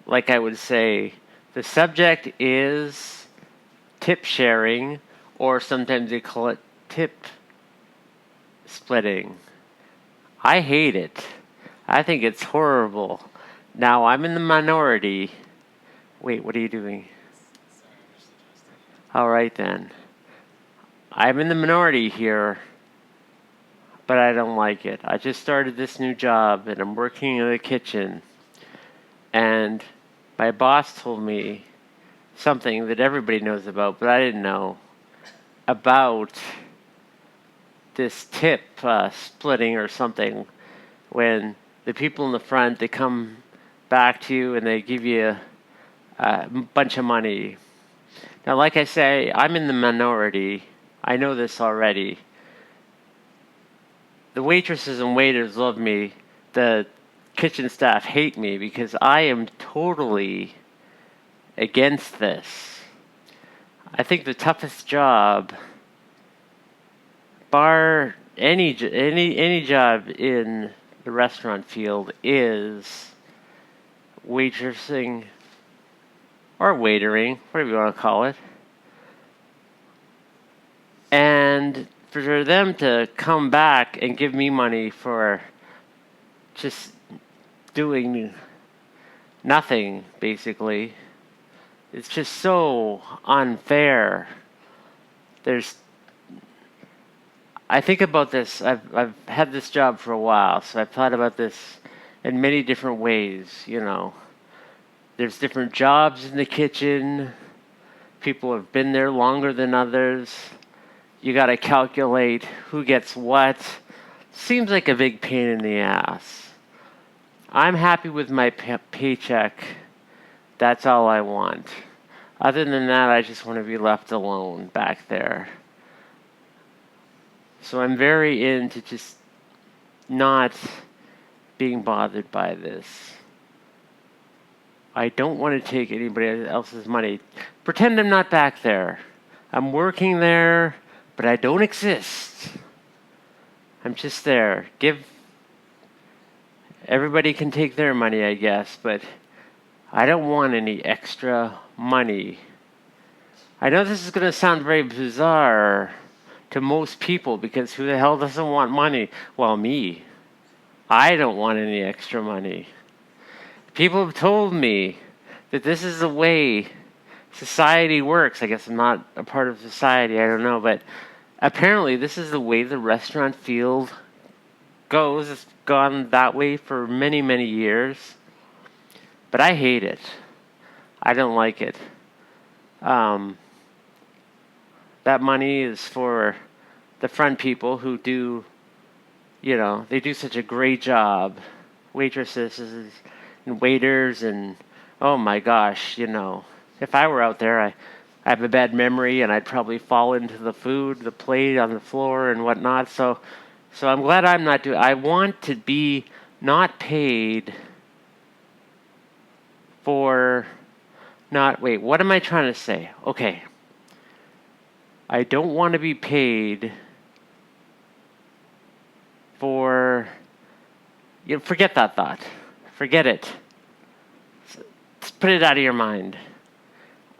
like I would say, the subject is tip sharing, or sometimes they call it tip splitting. I hate it. I think it's horrible. Now, I'm in the minority. Wait, what are you doing? All right, then. I'm in the minority here, but I don't like it. I just started this new job, and I'm working in the kitchen. And my boss told me something that everybody knows about, but I didn't know about this tip splitting or something. When the people in the front, they come back to you and they give you a bunch of money. Now, like I say, I'm in the minority. I know this already. The waitresses and waiters love me. The kitchen staff hate me because I am totally against this. I think the toughest job, bar any job in the restaurant field, is waitressing or waitering, whatever you want to call it. And for them to come back and give me money for just doing nothing, basically, it's just so unfair. I think about this. I've had this job for a while, so I've thought about this in many different ways. There's different jobs in the kitchen. People have been there longer than others. You got to calculate who gets what. Seems like a big pain in the ass. I'm happy with my paycheck. That's all I want. Other than that, I just want to be left alone back there. So I'm very into just not being bothered by this. I don't want to take anybody else's money. Pretend I'm not back there. I'm working there, but I don't exist. I'm just there. Everybody can take their money, I guess, but I don't want any extra money. I know this is going to sound very bizarre to most people, because who the hell doesn't want money? Well, me. I don't want any extra money. People have told me that this is the way society works. I guess I'm not a part of society, I don't know, but apparently this is the way the restaurant field goes. It's gone that way for many, many years. But I hate it. I don't like it. That money is for the front people who do, they do such a great job. Waitresses and waiters, and oh my gosh, if I were out there, I have a bad memory and I'd probably fall into the food, the plate on the floor and whatnot. So I'm glad I'm not doing. I want to be not paid for not. Wait, what am I trying to say? Okay. I don't want to be paid for... forget that thought. Forget it. Just put it out of your mind.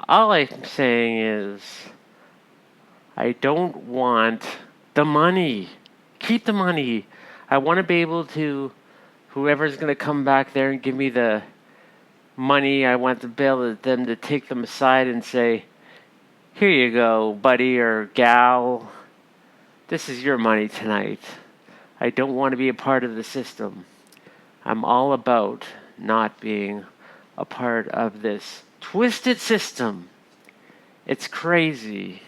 All I'm saying is, I don't want the money. Keep the money. I want to be able to... whoever's going to come back there and give me the money, I want to be able to them to take them aside and say, here you go, buddy or gal. This is your money tonight. I don't want to be a part of the system. I'm all about not being a part of this twisted system. It's crazy.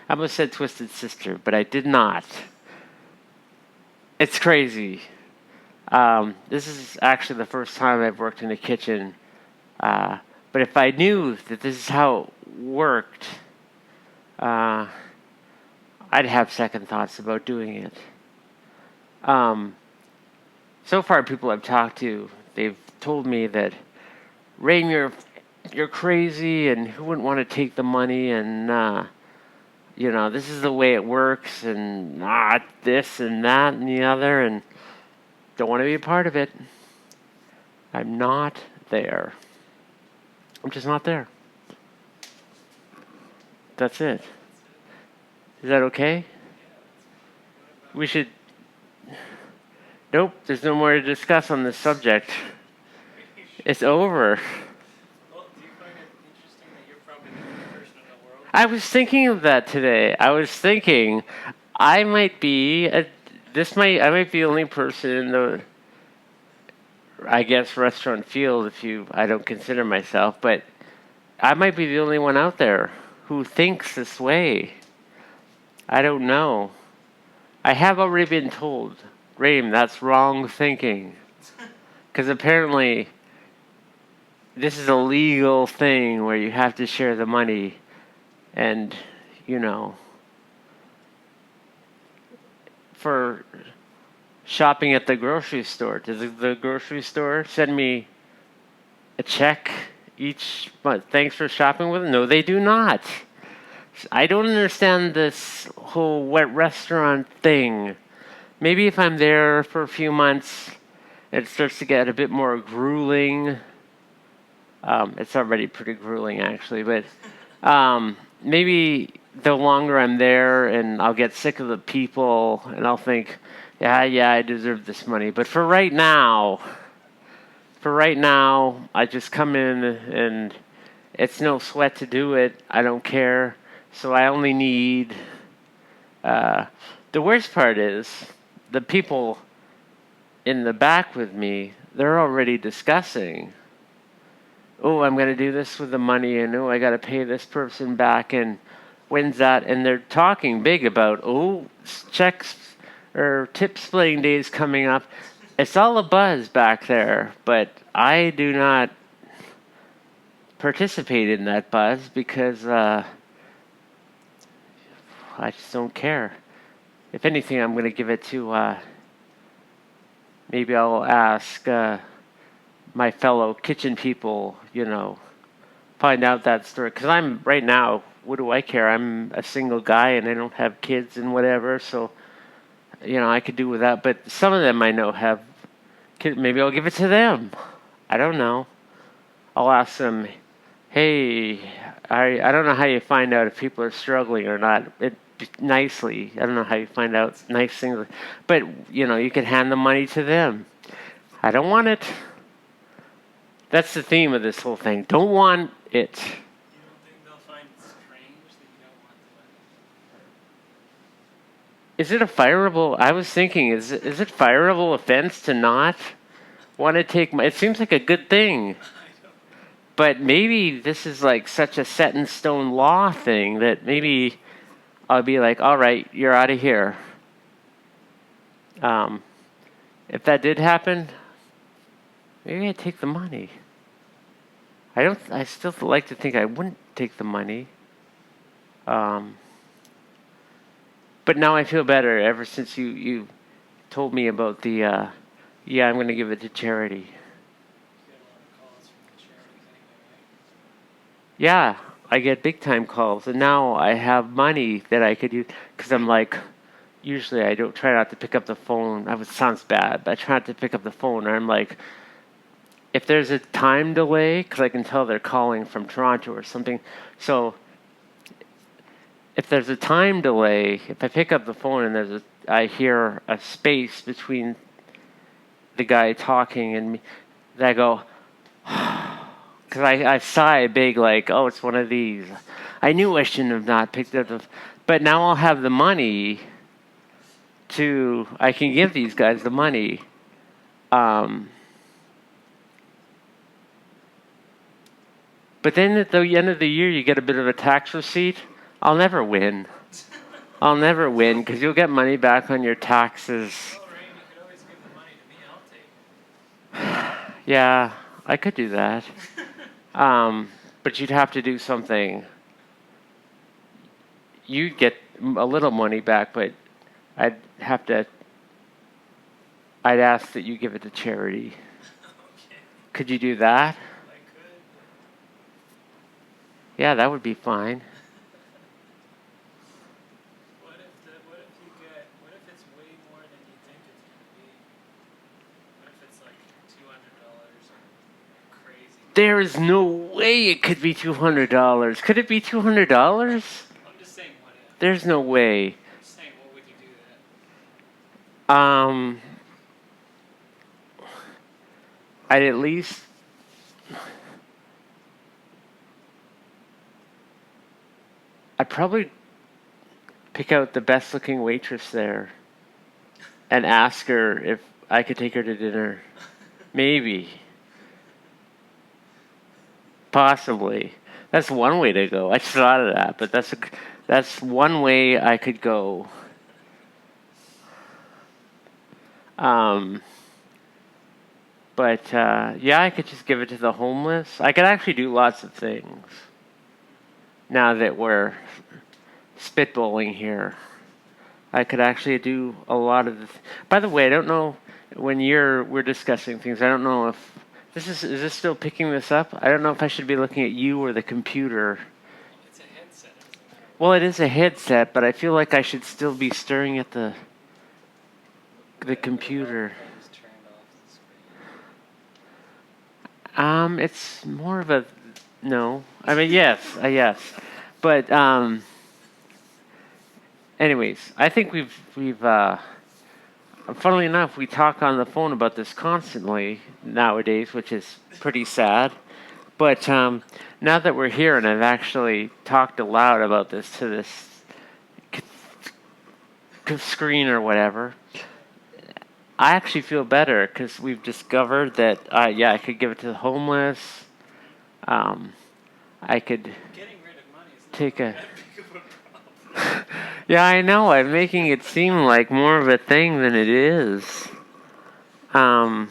I almost said twisted sister, but I did not. It's crazy. This is actually the first time I've worked in a kitchen. But if I knew that this is how it worked, I'd have second thoughts about doing it. So far, people I've talked to, they've told me that, Raymie, you're crazy, and who wouldn't want to take the money, and this is the way it works, and this and that and the other, and don't want to be a part of it. I'm not there. I'm just not there. That's it. Is that okay? We should. Nope, there's no more to discuss on this subject. It's over. Well, do you find it interesting that you're probably the only person in the world? I was thinking of that today. I was thinking I might be I might be the only person in the, I guess, restaurant field, if you, I don't consider myself, but I might be the only one out there who thinks this way. I don't know. I have already been told, Raym, that's wrong thinking. Because apparently this is a legal thing where you have to share the money. And, you know, for shopping at the grocery store, does the grocery store send me a check each month? Thanks for shopping with them? No, they do not. I don't understand this whole wet restaurant thing. Maybe if I'm there for a few months, it starts to get a bit more grueling. It's already pretty grueling, actually, but maybe the longer I'm there and I'll get sick of the people and I'll think, yeah, I deserve this money. But for right now, I just come in and it's no sweat to do it. I don't care. So I only need. The worst part is the people in the back with me, they're already discussing, oh, I'm going to do this with the money, and oh, I got to pay this person back, and when's that? And they're talking big about, oh, checks or tip splitting days coming up. It's all a buzz back there, but I do not participate in that buzz because I just don't care. If anything, I'm going to give it to, maybe I'll ask my fellow kitchen people, find out that story. Because I'm, right now, what do I care? I'm a single guy and I don't have kids and whatever, so, I could do without. But some of them I know have kids. Maybe I'll give it to them. I don't know. I'll ask them, hey, I don't know how you find out if people are struggling or not. Nicely. I don't know how you find out nice things. But, you can hand the money to them. I don't want it. That's the theme of this whole thing. Don't want it. You don't think they'll find it strange that you don't want the money? Is it a fireable? I was thinking, is it fireable offense to not want to take money? It seems like a good thing. But maybe this is like such a set in stone law thing that maybe I'll be like, all right, you're out of here. If that did happen, maybe I'd take the money. I still like to think I wouldn't take the money. But now I feel better ever since you told me about the, I'm going to give it to charity. You get a lot of calls from the charities anyway, right? Yeah, I get big time calls. And now I have money that I could use. Because I'm like, usually I don't try not to pick up the phone. It sounds bad, but I try not to pick up the phone. Or I'm like, if there's a time delay, because I can tell they're calling from Toronto or something. So if there's a time delay, if I pick up the phone and I hear a space between the guy talking and me, then I go, because I sigh big like, oh, it's one of these. I knew I shouldn't have not picked up but now I'll have the money I can give these guys the money. But then at the end of the year, you get a bit of a tax receipt. I'll never win. I'll never win because you'll get money back on your taxes. Well, Ray, you could always give the money to me. I'll take it. Yeah, I could do that. But you'd have to do something. You'd get a little money back, but I'd ask that you give it to charity. Okay. Could you do that? I could. Yeah, that would be fine. What if it's way more than you think it's gonna be? What if it's like $200 or crazy? There is no way it could be $200. Could it be $200? I'm just saying, what if? There's no way. I'm just saying, what would you do that? I'd at least. I'd probably pick out the best looking waitress there and ask her if I could take her to dinner. Maybe. Possibly. That's one way to go. I just thought of that, but that's one way I could go. But yeah, I could just give it to the homeless. I could actually do lots of things. Now that we're spitballing here, I could actually do a lot of. By the way, I don't know when we're discussing things. I don't know if is this still picking this up. I don't know if I should be looking at you or the computer. It's a headset. Well, it is a headset, but I feel like I should still be staring at the computer. Just turned off the screen. It's more of a no. I mean, yes, yes, but anyways, I think we've funnily enough, we talk on the phone about this constantly nowadays, which is pretty sad. But now that we're here and I've actually talked aloud about this to this screen or whatever, I actually feel better because we've discovered that, I could give it to the homeless. I could Getting rid of money is not take a. that big of a problem. Yeah, I know. I'm making it seem like more of a thing than it is. Not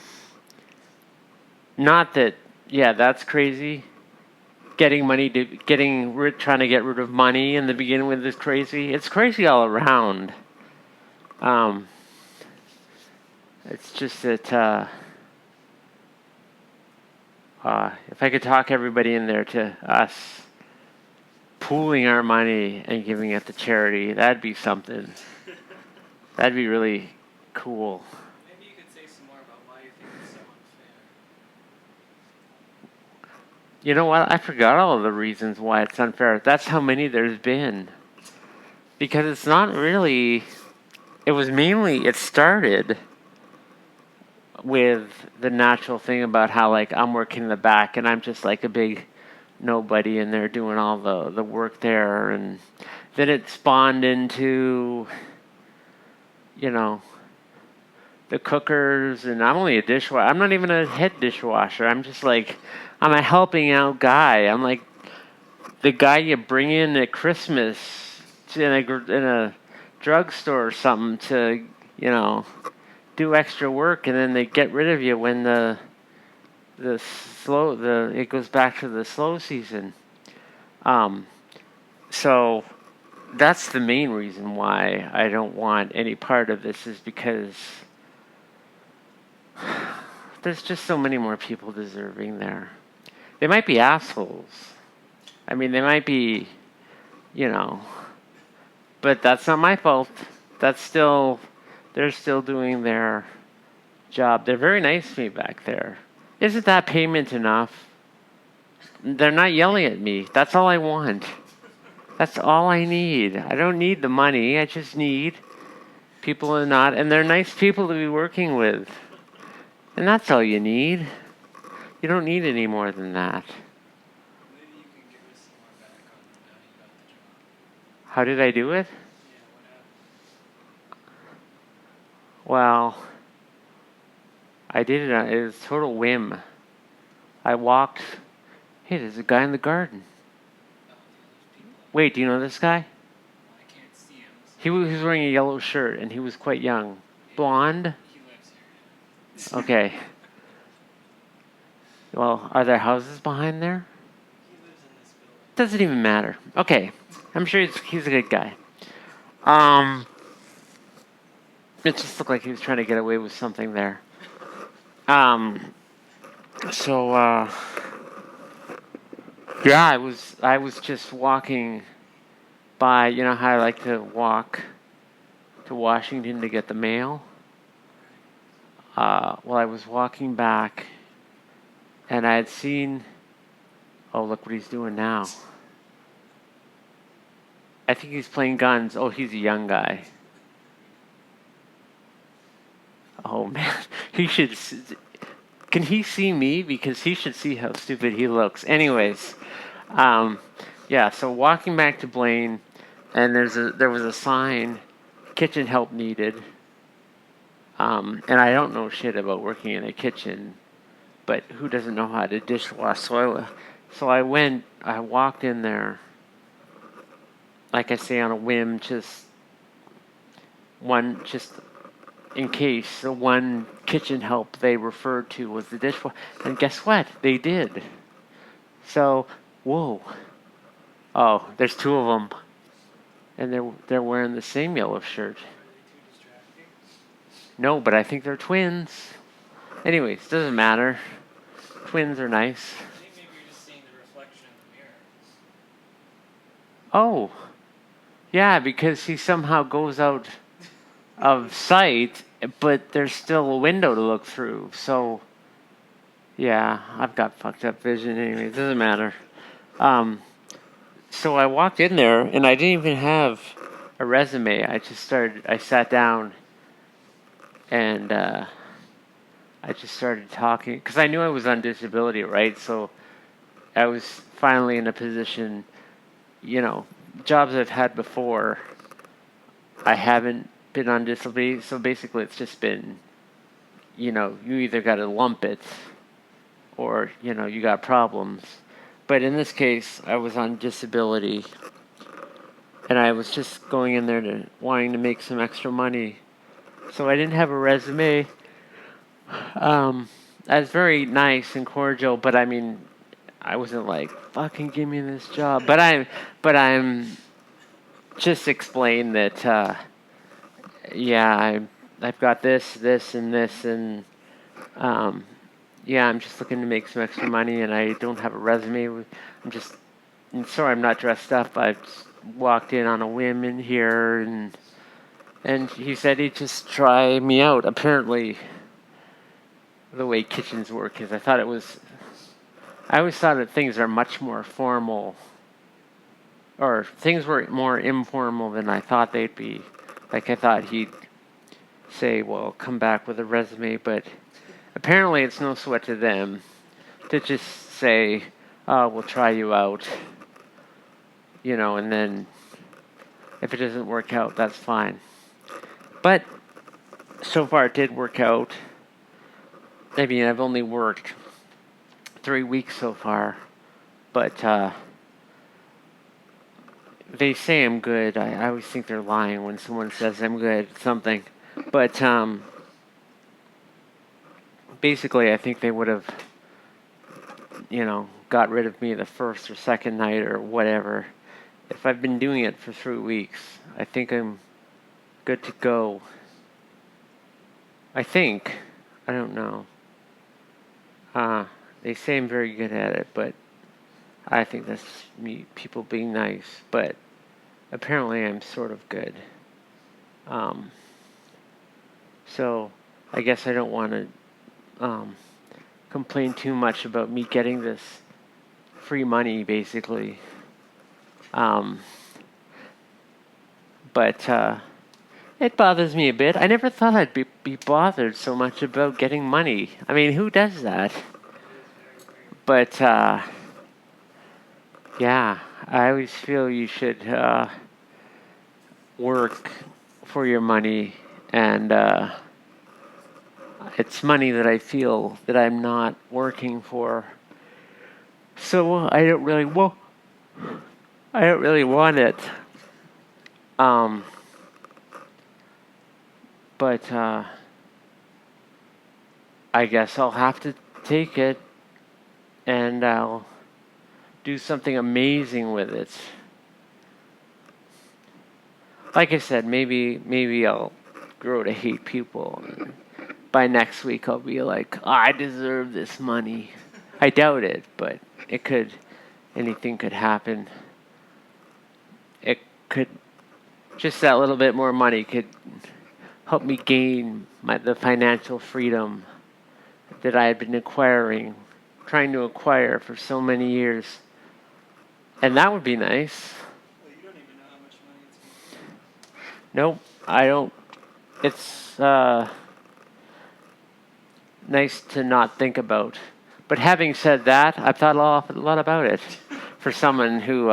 that. Yeah, that's crazy. Trying to get rid of money in the beginning with is crazy. It's crazy all around. It's just that if I could talk everybody in there to us pooling our money and giving it to charity, that'd be something. That'd be really cool. Maybe you could say some more about why you think it's so unfair. You know what? I forgot all of the reasons why it's unfair. That's how many there's been. Because it's not really. It started with the natural thing about how, like, I'm working in the back and I'm just like a big nobody and they're doing all the work there. And then it spawned into, the cookers, and I'm only a dishwasher. I'm not even a head dishwasher. I'm just like, I'm a helping out guy. I'm like the guy you bring in at Christmas in a drugstore or something to, do extra work, and then they get rid of you when it goes back to the slow season. So that's the main reason why I don't want any part of this, is because there's just so many more people deserving there. They might be assholes. I mean, they might be, but that's not my fault. They're still doing their job. They're very nice to me back there. Isn't that payment enough? They're not yelling at me. That's all I want. That's all I need. I don't need the money. I just need people and they're nice people to be working with. And that's all you need. You don't need any more than that. Maybe you can give us some more back on how you got the job. How did I do it? Yeah, what happened? Well, I did it. It was total whim. I walked. Hey, there's a guy in the garden. Oh, yeah, those people. Wait, do you know this guy? I can't see him. So He was wearing a yellow shirt and he was quite young. Blonde? he lives here. Okay. Well, are there houses behind there? He lives in this building. Doesn't even matter. Okay. I'm sure he's a good guy. It just looked like he was trying to get away with something there. So, yeah, I was just walking by, you know how I like to walk to Washington to get the mail? Well, I was walking back, and I had seen Oh, look what he's doing now. I think he's playing guns. Oh, he's a young guy. Oh man, he should. Can he see me? Because he should see how stupid he looks. Anyways, um, yeah. So walking back to Blaine, and there was a sign, kitchen help needed. And I don't know shit about working in a kitchen, but who doesn't know how to dishwash? So I walked in there, like I say, on a whim, just in case the one kitchen help they referred to was the dishwasher. And guess what? They did. So, whoa. Oh, there's two of them, and they're wearing the same yellow shirt. Are they too distracting? No, but I think they're twins. Anyways, doesn't matter. Twins are nice. I think maybe you're just seeing the reflection in the mirror. Oh, yeah, because he somehow goes out of sight, but there's still a window to look through. So, yeah, I've got fucked up vision anyway. It doesn't matter. So I walked in there, and I didn't even have a resume. I sat down, and I just started talking, because I knew I was on disability, right? So I was finally in a position, jobs I've had before, I haven't been on disability. So basically it's just been, you either got to lump it or, you got problems. But in this case, I was on disability, and I was just going in there wanting to make some extra money. So I didn't have a resume. I was very nice and cordial, but I mean, I wasn't like, fucking give me this job. But I'm just explain that, yeah, I've got this, and this, and yeah, I'm just looking to make some extra money, and I don't have a resume. I'm sorry I'm not dressed up. I just walked in on a whim in here, and he said he'd just try me out. Apparently, the way kitchens work is, I always thought that things are much more formal, or things were more informal than I thought they'd be. Like, I thought he'd say, well, come back with a resume, but apparently it's no sweat to them to just say, oh, we'll try you out, and then if it doesn't work out, that's fine. But so far it did work out. I mean, I've only worked 3 weeks so far, but they say I'm good. I always think they're lying when someone says I'm good at something. But basically, I think they would have, got rid of me the first or second night or whatever. If I've been doing it for 3 weeks, I think I'm good to go. I think. I don't know. They say I'm very good at it, but I think that's me, people being nice. But apparently I'm sort of good. So I guess I don't want to complain too much about me getting this free money, basically. But it bothers me a bit. I never thought I'd be bothered so much about getting money. I mean, who does that? But, yeah, I always feel you should work for your money, and it's money that I feel that I'm not working for. So I don't really want it. But I guess I'll have to take it, and I'll do something amazing with it. Like I said, maybe I'll grow to hate people. And by next week, I'll be like, oh, I deserve this money. I doubt it, but anything could happen. It could, just that little bit more money could help me gain the financial freedom that I had been trying to acquire for so many years. And that would be nice. Well, you don't even know how much money it's going to be. Nope, I don't. It's nice to not think about. But having said that, I've thought a lot about it for someone who.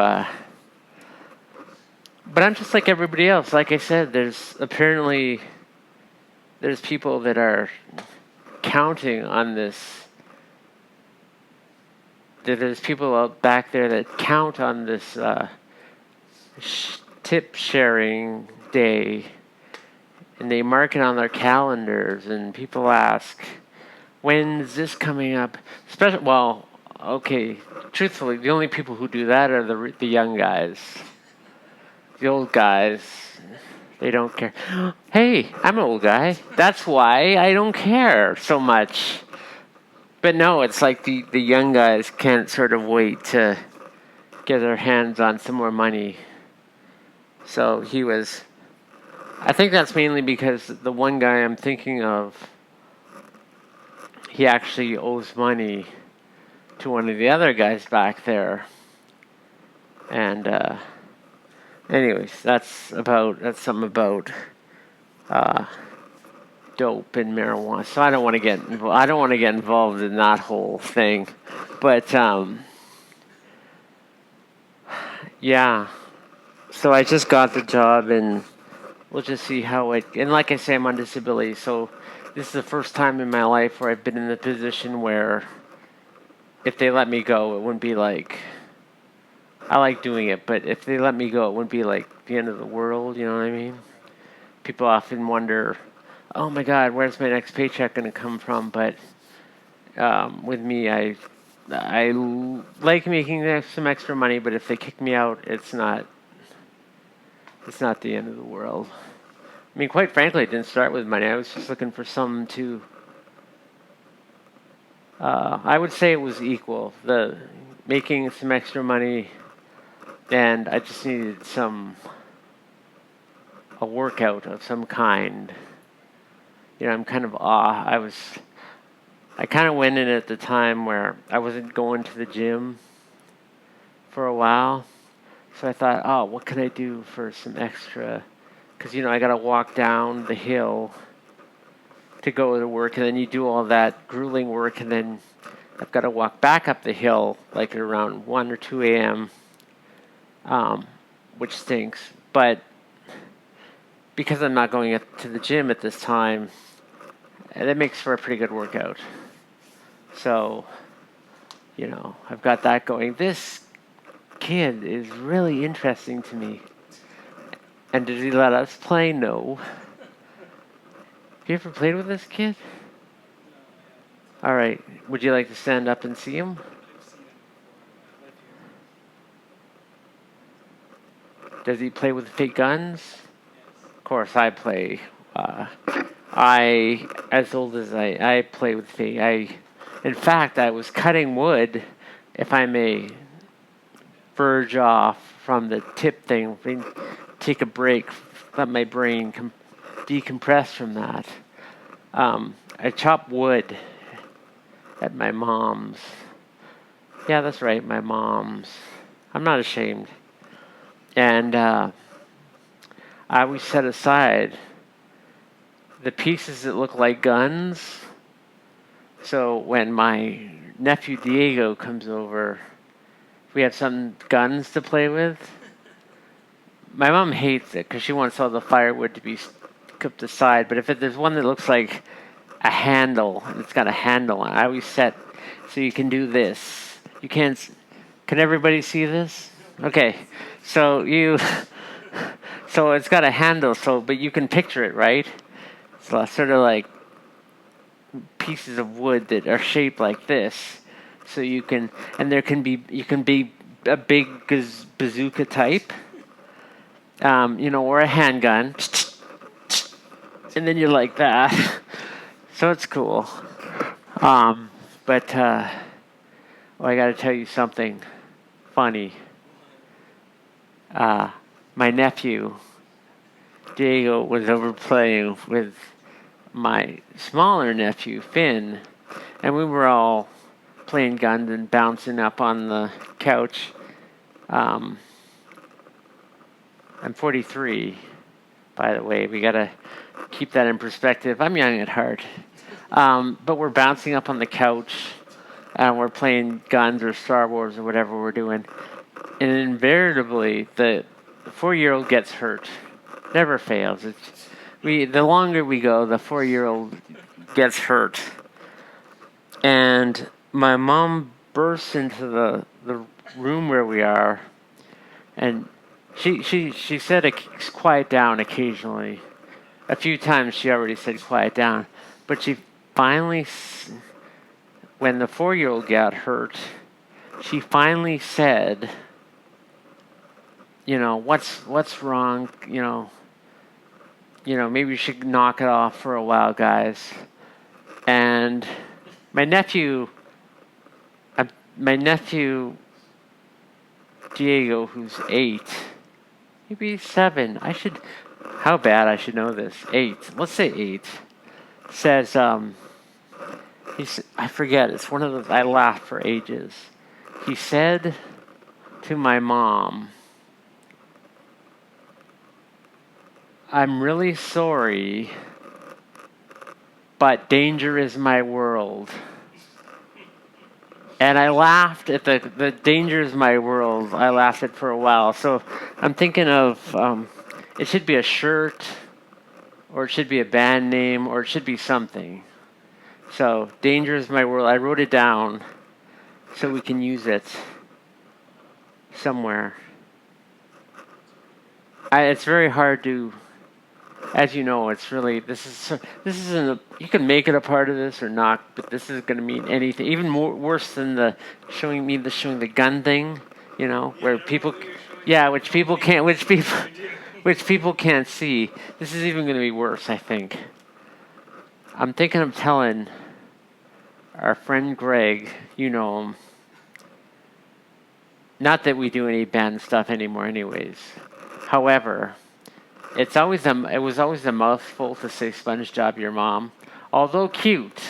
But I'm just like everybody else. Like I said, there's people that are counting on this. There's people out back there that count on this tip sharing day, and they mark it on their calendars. And people ask, "When's this coming up?" Well, okay. Truthfully, the only people who do that are the young guys. The old guys, they don't care. Hey, I'm an old guy. That's why I don't care so much. But no, it's like the young guys can't sort of wait to get their hands on some more money. So I think that's mainly because the one guy I'm thinking of, he actually owes money to one of the other guys back there. And, anyways, that's something about dope and marijuana. So I don't want to get involved in that whole thing. But yeah. So I just got the job, and we'll just see how it. And like I say, I'm on disability, so this is the first time in my life where I've been in the position where if they let me go, it wouldn't be like. I like doing it, but if they let me go, it wouldn't be like the end of the world. You know what I mean? People often wonder, "Oh my God, where's my next paycheck going to come from?" But with me, I like making some extra money. But if they kick me out, it's not the end of the world. I mean, quite frankly, it didn't start with money. I was just looking for something to. I would say it was equal. The making some extra money. And I just needed a workout of some kind. You know, I'm kind of I kind of went in at the time where I wasn't going to the gym for a while. So I thought, oh, what can I do for some extra? Because, I got to walk down the hill to go to work. And then you do all that grueling work. And then I've got to walk back up the hill like at around 1 or 2 a.m. Which stinks. But because I'm not going to the gym at this time, that makes for a pretty good workout. So, I've got that going. This kid is really interesting to me. And did he let us play? No. Have you ever played with this kid? All right. Would you like to stand up and see him? I've seen him before. I live here. Does he play with fake guns? Yes. Of course, I play. As old as I play with fake. In fact, I was cutting wood, if I may verge off from the tip thing, take a break, let my brain decompress from that. I chop wood at my mom's. Yeah, that's right, my mom's. I'm not ashamed. And I always set aside the pieces that look like guns. So when my nephew Diego comes over, we have some guns to play with. My mom hates it because she wants all the firewood to be kept aside. But if there's one that looks like a handle, and it's got a handle on it, I always set so you can do this. You can't. Can everybody see this? Okay. So so it's got a handle. But you can picture it, right? It's sort of like pieces of wood that are shaped like this. So you can be a big bazooka type, or a handgun, and then you're like that. So it's cool. But I got to tell you something funny. My nephew Diego was over playing with my smaller nephew Finn, and we were all playing guns and bouncing up on the couch. Um, I'm 43, by the way. We gotta keep that in perspective. I'm young at heart. But we're bouncing up on the couch, and we're playing guns or Star Wars or whatever we're doing. And invariably, the 4-year-old gets hurt. Never fails. The longer we go, the 4-year-old gets hurt. And my mom bursts into the room where we are, and she said, quiet down occasionally. A few times she already said quiet down. But she finally, when the 4-year-old got hurt, she finally said, what's wrong? Maybe we should knock it off for a while, guys. And my nephew Diego, who's 8, maybe 7. How bad I should know this. 8. Let's say 8. Says, I forget. It's one of those. I laughed for ages. He said to my mom, "I'm really sorry, but danger is my world." And I laughed at the danger is my world. I laughed at for a while. So I'm thinking of, it should be a shirt, or it should be a band name, or it should be something. So danger is my world. I wrote it down so we can use it somewhere. It's very hard to, as you know, it's really, this isn't you can make it a part of this or not, but this is going to mean anything, even worse than the showing the gun thing, where people, which people can't see. This is even going to be worse, I think. I'm thinking of telling our friend Greg, you know him, not that we do any band stuff anymore anyways. However, it was always a mouthful to say sponge job your mom. Although cute,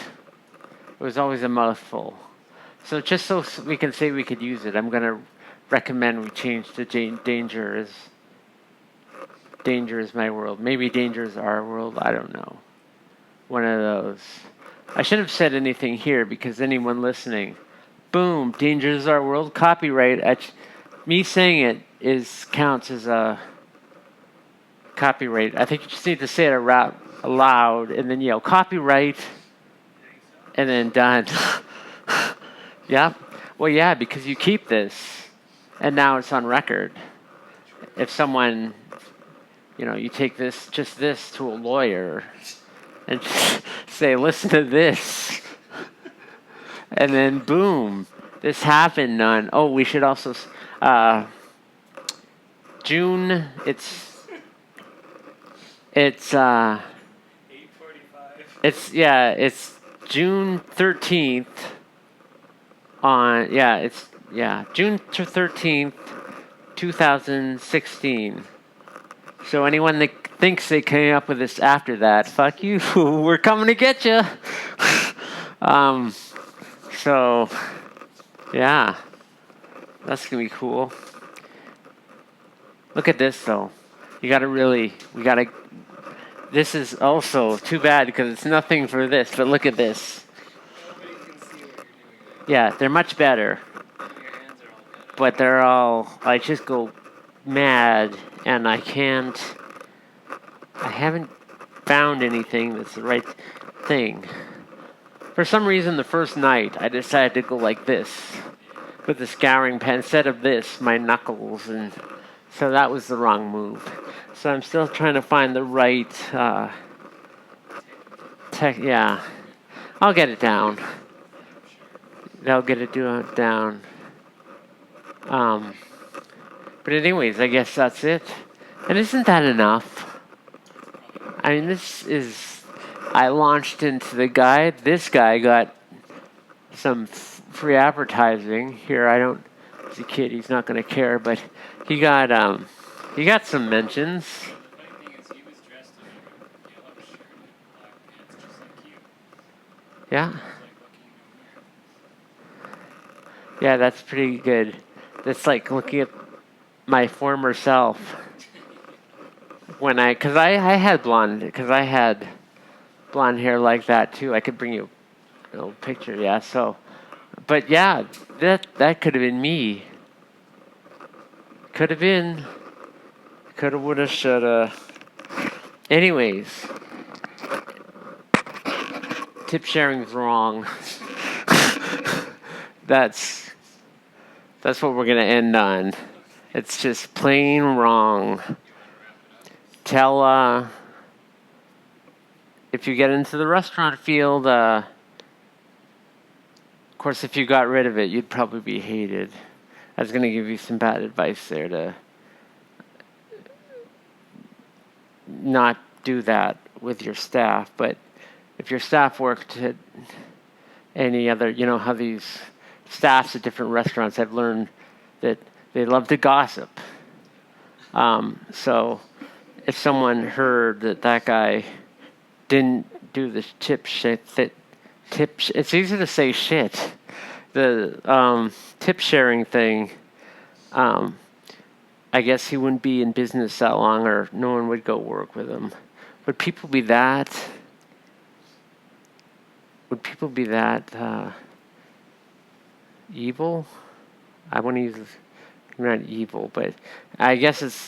it was always a mouthful. So just so we can say we could use it, I'm going to recommend we change to danger is my world. Maybe danger is our world. I don't know. One of those. I shouldn't have said anything here because anyone listening, boom, danger is our world. Copyright. Me saying it counts as a copyright. I think you just need to say it aloud and then yell copyright and then done. Yeah. Well, yeah, because you keep this and now it's on record. If someone, you take this to a lawyer and say, listen to this. And then boom, this happened on, we should also, June, it's 8:45. It's June 13th June 13th, 2016. So anyone that thinks they came up with this after that, fuck you, we're coming to get you. So, yeah, that's gonna be cool. Look at this though. This is also too bad because it's nothing for this, but look at this. Nobody can see what you're doing. Yeah, they're much better. Your hands are all better. But I just go mad and I haven't found anything that's the right thing. For some reason, the first night, I decided to go like this with the scouring pen instead of this, my knuckles, and so that was the wrong move. So I'm still trying to find the right yeah. I'll get it down. They'll get it down. But anyways, I guess that's it. And isn't that enough? I mean, I launched into the guide. This guy got some free advertising. Here, he's a kid, he's not going to care, but he got some mentions. The funny thing is, he was dressed in a yellow shirt and black pants, just like you. Yeah. I was like, what can you do here? Yeah, that's pretty good. That's like looking at my former self when because I had blonde hair like that too. I could bring you a little picture, yeah. So, but yeah, that could have been me. Could have been. Coulda, woulda, shoulda. Anyways, tip sharing's wrong. that's that's what we're gonna end on. It's just plain wrong. Tell if you get into the restaurant field, of course, if you got rid of it, you'd probably be hated. I was gonna give you some bad advice there to not do that with your staff, but if your staff worked at any other, how these staffs at different restaurants, I've learned that they love to gossip. So if someone heard that guy didn't do the it's easy to say shit. The tip sharing thing, I guess he wouldn't be in business that long, or no one would go work with him. Would people be that? Would people be that evil? I wouldn't use not evil, but I guess it's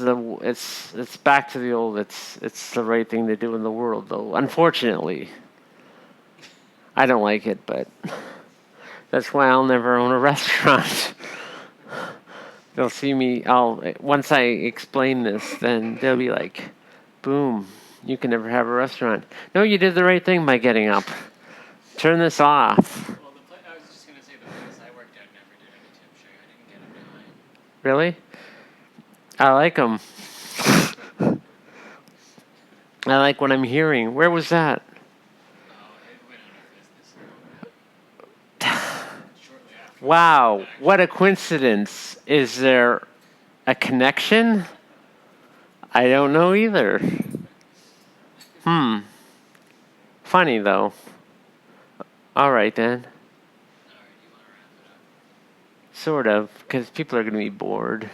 back to the old. It's the right thing to do in the world, though. Unfortunately, I don't like it, but that's why I'll never own a restaurant. They'll see me. Once I explain this, then they'll be like, "Boom! You can never have a restaurant." No, you did the right thing by getting up. Turn this off. Well, I was just gonna say the place I worked at never did any tip sharing. I didn't get a dime. Really? I like them. I like what I'm hearing. Where was that? Oh, it went out of business shortly after. Wow, what a coincidence. Is there a connection? I don't know either. Funny, though. All right, then. All right, you want to wrap it up? Sort of, because people are going to be bored.